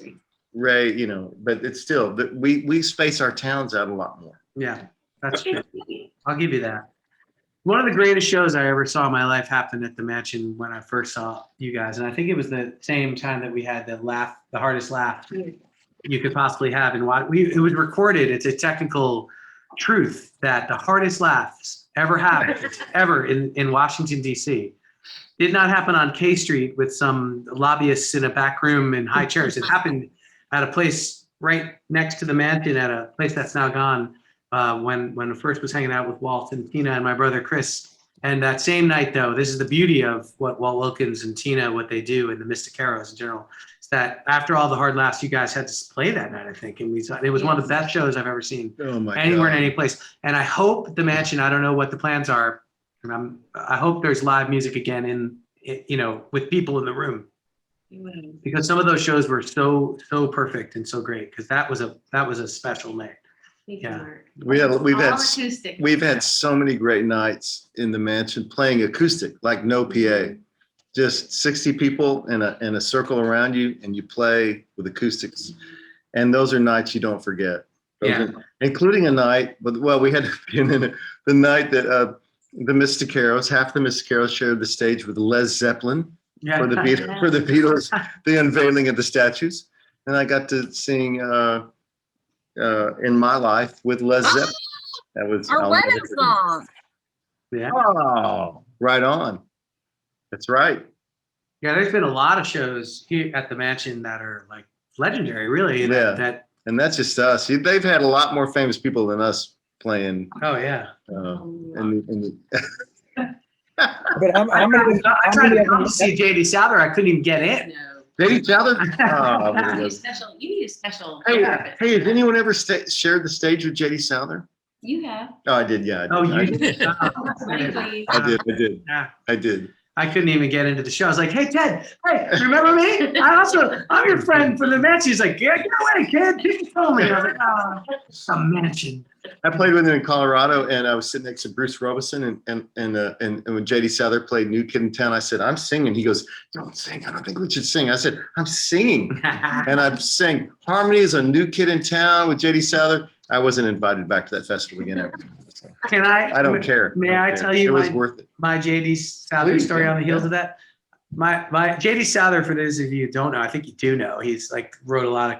Ray, you know, but it's still, we space our towns out a lot more. Yeah, that's true. I'll give you that. One of the greatest shows I ever saw in my life happened at the mansion when I first saw you guys. And I think it was the same time that we had the hardest laugh you could possibly have. And it was recorded. It's a technical truth that the hardest laughs ever happened ever in Washington, D.C. did not happen on K Street with some lobbyists in a back room in high chairs. It happened at a place right next to the mansion, at a place that's now gone, when I first was hanging out with Walt and Tina and my brother Chris. And that same night, though, this is the beauty of what Walt Wilkins and Tina, what they do, and the Mystic Arrows in general, is that after all the hard laughs, you guys had to play that night, I think. And it was one of the best shows I've ever seen anywhere in any place. And I hope the mansion, I don't know what the plans are. I hope there's live music again with people in the room. Because some of those shows were so perfect and so great, because that was a special night. Yeah, we've had so many great nights in the mansion playing acoustic, like no PA, just 60 people in a circle around you, and you play with acoustics, and those are nights you don't forget. Including a night, we had the night that the Mystic Arrows, half the Mystic Arrows shared the stage with Led Zeppelin for the Beatles, the unveiling of the statues, and I got to sing. In My Life with Led Zeppelin. That was our wedding song. Yeah. Oh, right on. That's right. Yeah, there's been a lot of shows here at the mansion that are like legendary, really. And that's just us. They've had a lot more famous people than us playing. Oh yeah. But I tried to come to see JD Souther. I couldn't even get in. J.D. Souther? You need a special. Hey, therapist. hey, has anyone ever shared the stage with J.D. Souther? You have. Oh, I did. Yeah. I did. Oh, you did. Please. I did. I couldn't even get into the show. I was like, hey, Ted, hey, remember me? I'm your friend from the mansion. He's like, yeah, get away, kid. You told me. I was like, oh, some mansion. I played with him in Colorado, and I was sitting next to Bruce Robeson, and when J.D. Souther played New Kid in Town, I said, I'm singing. He goes, don't sing. I don't think we should sing. I said, I'm singing. And I sang Harmonies on New Kid in Town with J.D. Souther. I wasn't invited back to that festival again ever. Can I? I don't care. May I tell you it was worth it. my J.D. Souther Please, story yeah, on the heels yeah. of that? My J.D. Souther, for those of you who don't know, I think you do know, he's like wrote a lot of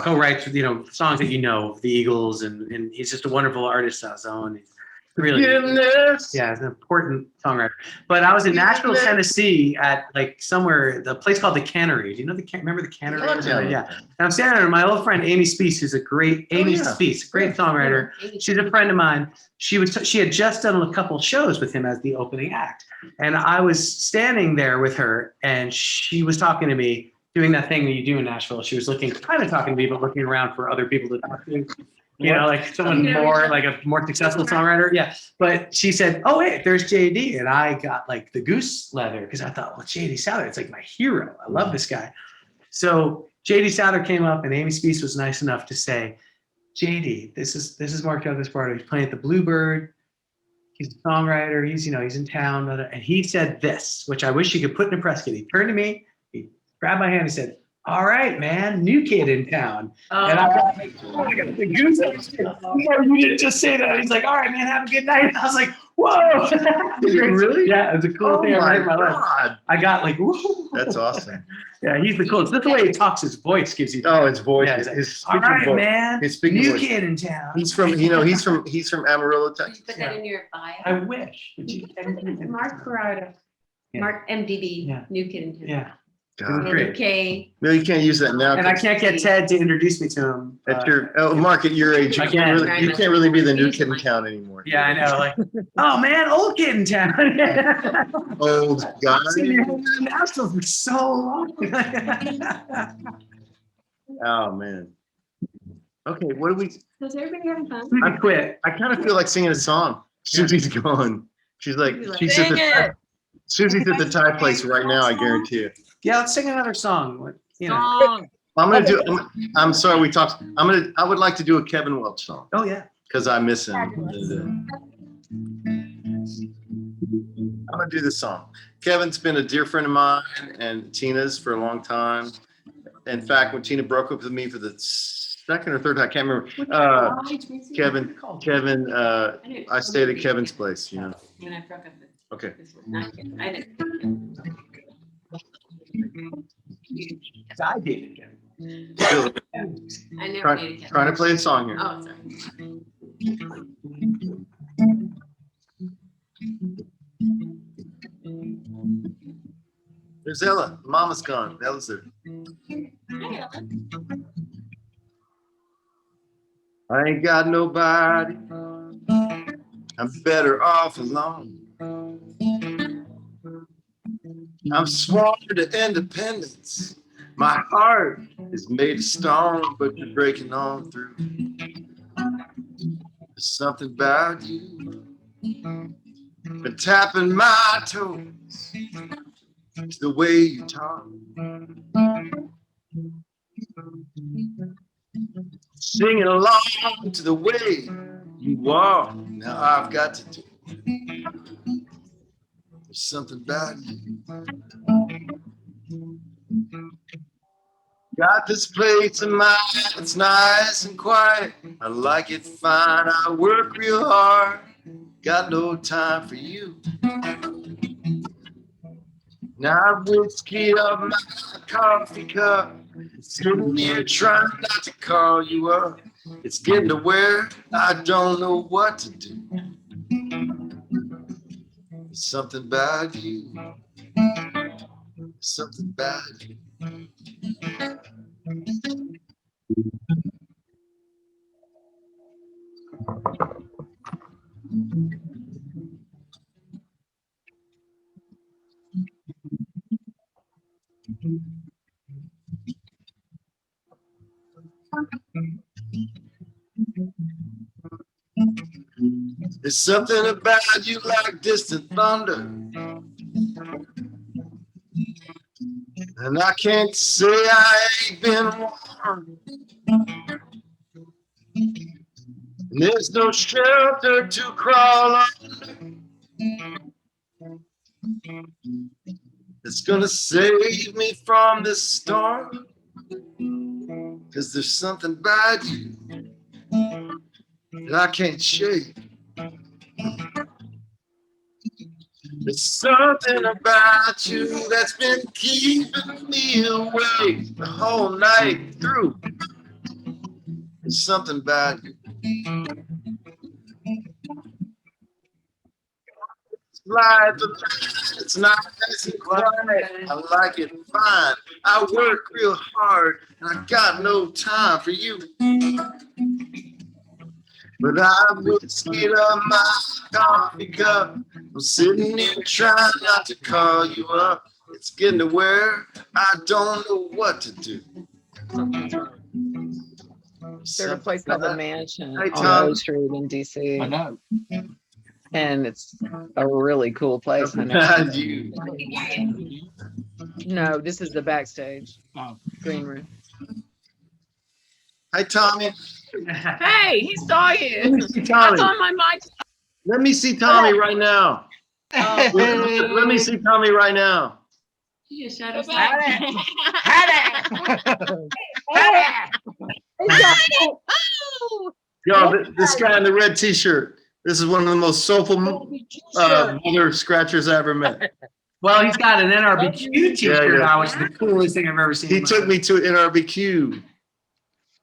co-writes with, songs that you know, the Eagles, and he's just a wonderful artist on his own. He's really, yeah, he's an important songwriter. But I was in Nashville, Tennessee at like somewhere, the place called the Cannery. Do you know remember the Cannery? Oh, yeah. And I'm standing there, my old friend Amy Speece, who's a great, Speece, great songwriter. She's a friend of mine. She had just done a couple shows with him as the opening act. And I was standing there with her, and she was talking to me, doing that thing that you do in Nashville. She was kind of talking to me, but looking around for other people to talk to. Like someone more, like a more successful songwriter. Yeah. But she said, oh, wait, there's JD. And I got like the goose leather because I thought, well, JD Souther, it's like my hero. I love this guy. So JD Souther came up, and Amy Speece was nice enough to say, JD, this is Marc Douglas Berardo. He's playing at the Bluebird. He's a songwriter. He's in town. And he said this, which I wish you could put in a press kit. He turned to me, he grabbed my hand, he said, all right, man, new kid in town. And I got the goose. You didn't just say that. He's like, all right, man, have a good night. I was like, whoa. Really? Yeah, it was the coolest thing I ever heard in my life. God. I got like, whoa. That's awesome. Yeah, he's the coolest. That's the way he talks. His voice gives you. Oh, his voice. Yeah, his all speaking right, voice. man. His speaking new voice. kid in town. He's from Amarillo, Texas. Put that in your bio. I wish. Marc Berardo. Yeah. Marc MDB. Yeah. New Kid in Town. Yeah. God. Great. K. No, you can't use that now. And I can't get Ted to introduce me to him. Mark, at your age, you can't really be the new kid in town anymore. Yeah, I know. Like, oh man, old kid in town. Old guy. Nashville for so long. Oh man. Okay, what do we? Is everybody having fun? I quit. I kind of feel like singing a song. Susie's gone. She's like, Susie's at the Thai place right now. I guarantee you. Yeah, let's sing another song. I'm sorry we talked. I would like to do a Kevin Welch song. Oh yeah. Because I miss him. I'm gonna do this song. Kevin's been a dear friend of mine and Tina's for a long time. In fact, when Tina broke up with me for the second or third time, I can't remember. Kevin, I stayed at Kevin's place, When I broke up with Okay. I did. I dated Kevin. I never dated Kevin. Trying to play a song here. Oh, sorry. There's Ella. Mama's gone. Ella's there. I ain't got nobody. I'm better off alone. I'm sworn to independence. My heart is made of stone, but you're breaking on through. There's something about you. Been tapping my toes to the way you talk. Singing along to the way you walk. Now I've got to do. There's something about you. Got this place of mine, it's nice and quiet. I like it fine, I work real hard. Got no time for you. Now I've whiskey up my coffee cup. Sitting here trying not to call you up. It's getting to where I don't know what to do. There's something about you. Something about you. There's something about you like distant thunder, and I can't say I ain't been warned. And there's no shelter to crawl under that's gonna save me from this storm. 'Cause there's something about you that I can't shake. There's something about you that's been keeping me awake the whole night through. There's something about you. It's light, it's nice and quiet. I like it fine. I work real hard and I got no time for you. But I would skid on my coffee cup. I'm sitting here trying not to call you up. It's getting to where I don't know what to do. There's a place called the Mansion Hey, on Tom. O Street in DC. I know. And it's a really cool place. I know. Behind you. No, this is the backstage Oh. green room. Hi, Tommy. Hey, he saw you. Tommy. That's on my mic. Let me see Tommy right now. Let me see Tommy right now. You just shut us Yo, this guy in the red t-shirt. This is one of the most soulful mother scratchers I ever met. Well, he's got an NRBQ t-shirt Yeah. now, which is the coolest thing I've ever seen. He took me to an NRBQ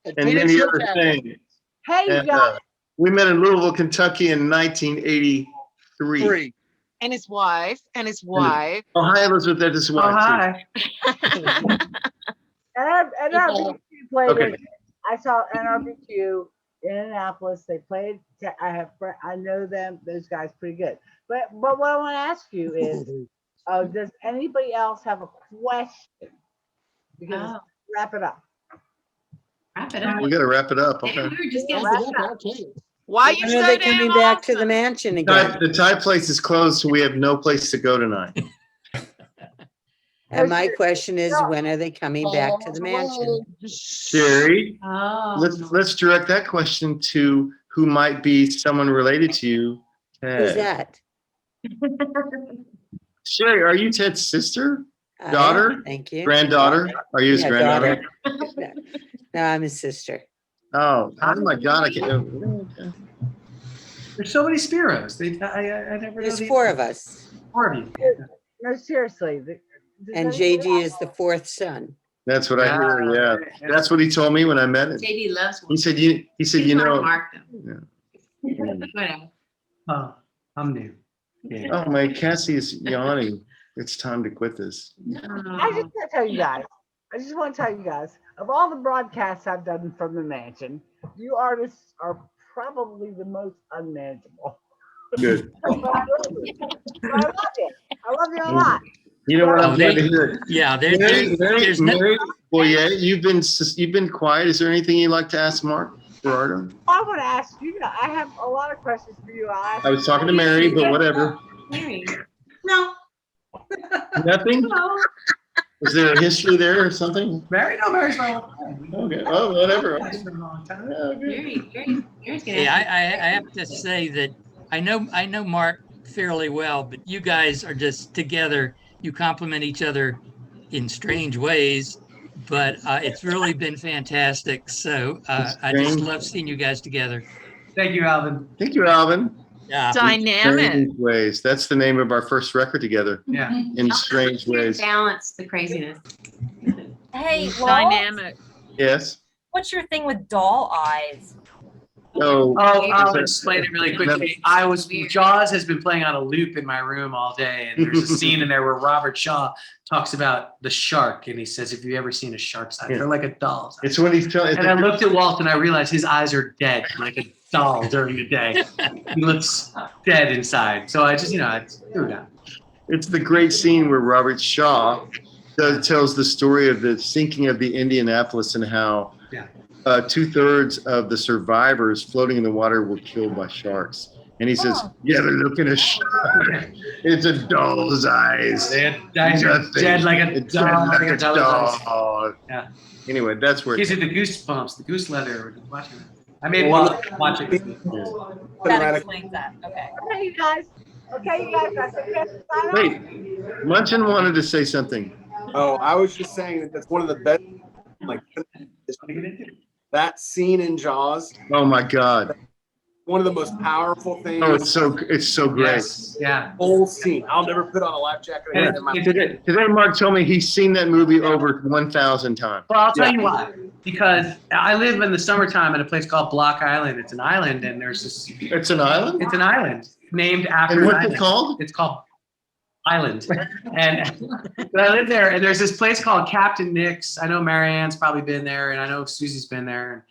and many other things. Hey, you And, guys. we met in Louisville, Kentucky in 1983. And his wife, and his wife. Oh, hi, Elizabeth. That's his wife. Oh, hi. NRBQ played Okay. it. I saw NRBQ in Annapolis. They played. I know them. Those guys pretty good. But what I want to ask you is, does anybody else have a question? Because wrap it up. Wrap it up. We got to wrap it up. Okay. We were just getting Wrap it up. Why you When are they coming back to the mansion again? The Thai place is closed, so we have no place to go tonight. And my question is, when are they coming back to the mansion? Sherry, Oh. let's direct that question to who might be someone related to you. Who's Ted. that? Sherry, are you Ted's sister? I am, Daughter? Thank you. Granddaughter? Are you his Yeah, granddaughter? daughter. No, I'm his sister. Oh my God! I can't. There's so many Spiros. I never know. There's four of us. Four of you. No, seriously. And JD is the fourth son. That's what I hear. Yeah, that's what he told me when I met him. JD loves one. He said you know. Mark, Yeah. Whatever. Oh, I'm new. Yeah. Oh my, Cassie is yawning. It's time to quit this. I just want to tell you guys. Of all the broadcasts I've done from the mansion, you artists are probably the most unmanageable. Good. But I love you. I love you a lot. You know what? I'm Oh, glad to hear it. Yeah, Mary Boyer, you've been quiet. Is there anything you'd like to ask Marc Berardo? I want to ask you. I have a lot of questions for you. I was talking to Mary, but whatever. Mary. No. Nothing? No. Is there a history there or something? Mary? No, Mary's my Okay. Oh, whatever. Mary's been a long time. Mary's gonna Yeah, I have to say that I know Marc fairly well, but you guys are just together. You complement each other in strange ways, but it's really been fantastic. So I just love seeing you guys together. Thank you, Alvin. Thank you, Alvin. Yeah. Dynamic. Strange ways. That's the name of our first record together. Yeah. In strange ways. Balance the craziness. Hey, Walt, Dynamic. Yes. what's your thing with doll eyes? Oh, I'll explain it really quickly. Jaws has been playing on a loop in my room all day, and there's a scene in there where Robert Shaw talks about the shark, and he says, "Have you ever seen a shark's eyes? They're like a doll's eyes." It's when he's telling. And I looked at Walt, and I realized his eyes are dead, like a doll during the day. He looks dead inside. So I just, I threw it out. It's the great scene where Robert Shaw tells the story of the sinking of the Indianapolis and how 2/3 of the survivors floating in the water were killed by sharks. And he says, "Yeah, but look at a shark. It's a doll's eyes. Guys are dead like a It's dead dog. like a dog." Yeah. Anyway, that's where. Gives you the goosebumps, the goose leather. Watching that. I made Walt watch it. That explains that. Okay. Okay, you guys. That's okay. Wait, Munchin wanted to say something. Oh, I was just saying that that's one of the best. Like that scene in Jaws. Oh my God. One of the most powerful things. Oh, it's so great. Yes. Yeah. Whole scene. I'll never put on a life jacket again in my life. Today, Mark told me he's seen that movie over 1,000 times. Well, I'll tell you why. Because I live in the summertime at a place called Block Island. It's an island, and there's this. It's an island? It's an island named after. And what's an it island. called? It's called Island. And but I live there, and there's this place called Captain Nick's. I know Marianne's probably been there, and I know Susie's been there.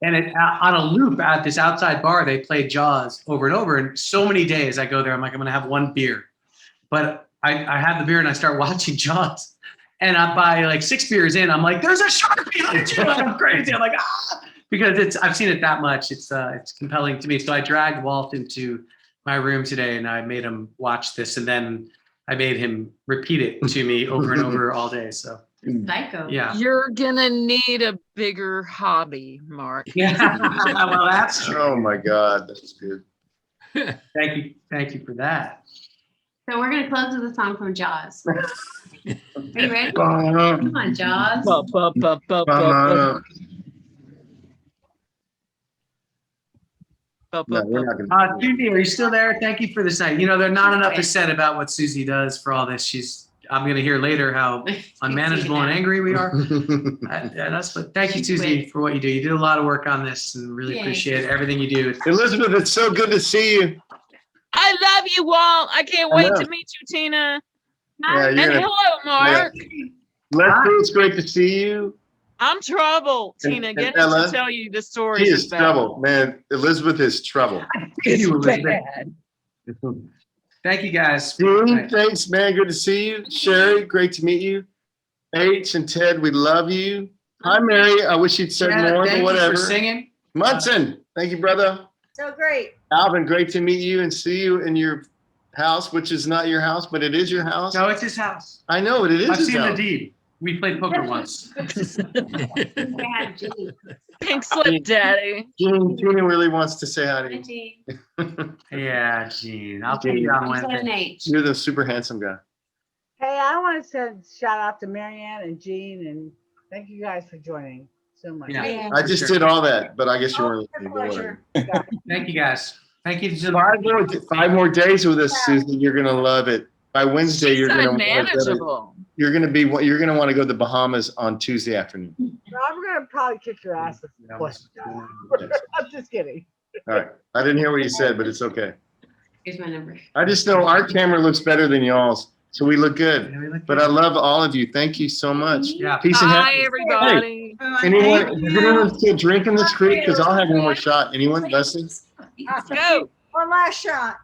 And it, on a loop at this outside bar, they play Jaws over and over. And so many days I go there, I'm like, I'm going to have one beer. But I have the beer and I start watching Jaws. And by like 6 beers in, I'm like, there's a shark behind you. I'm crazy. I'm like, ah, because I've seen it that much. It's compelling to me. So I dragged Walt into my room today and I made him watch this. And then I made him repeat it to me over and over all day. So. Psycho. Yeah. You're gonna need a bigger hobby, Mark. Yeah. Well, that's true. Oh my God, that's good. Thank you for that. So we're gonna close with a song from Jaws. Are you ready? Come on, Jaws. No, we're not gonna. Susie, are you still there? Thank you for this night. You know, there's not enough is said about what Susie does for all this. I'm going to hear later how unmanageable and angry we are. But thank you, Susie, for what you do. You did a lot of work on this and really appreciate everything you do. Elizabeth, it's so good to see you. I love you, Walt. I can't wait to meet you, Tina. Yeah, And hello, Mark. Leslie, it's great to see you. I'm trouble, Tina. And Get Ella, to tell you the story. She is trouble, man. Elizabeth is trouble. Thank you, guys. Dean, thanks, man. Good to see you. Sherry, great to meet you. H and Ted, we love you. Hi, Mary. I wish you'd said more, but whatever. Thank you for singing. Munson, thank you, brother. So great. Alvin, great to meet you and see you in your house, which is not your house, but it is your house. No, it's his house. I know it. It is I've his seen house. the deed. We played poker once. Pink slip, Daddy. Gene really wants to say hi to you. Yeah, Gene. I'll put you on Wednesday. You're the super handsome guy. Hey, I want to send shout out to Marianne and Jean, and thank you guys for joining so much. Yeah. I just did all that, but I guess you weren't listening. But whatever. Thank you, guys. Thank you. 5 more days with us, Susan. You're gonna love it. By Wednesday, you're gonna unmanageable. You're gonna want to go to the Bahamas on Tuesday afternoon. No, I'm gonna probably kick your ass with questions. I'm just kidding. All right. I didn't hear what you said, but it's okay. Here's my number. I just know our camera looks better than y'all's, so we look good. But I love all of you. Thank you so much. Yeah. Peace and Hi, happiness. everybody. Hey, anyone still drinking this creek? Because I'll have one more shot. Anyone? Leslie? Let's go. One last shot.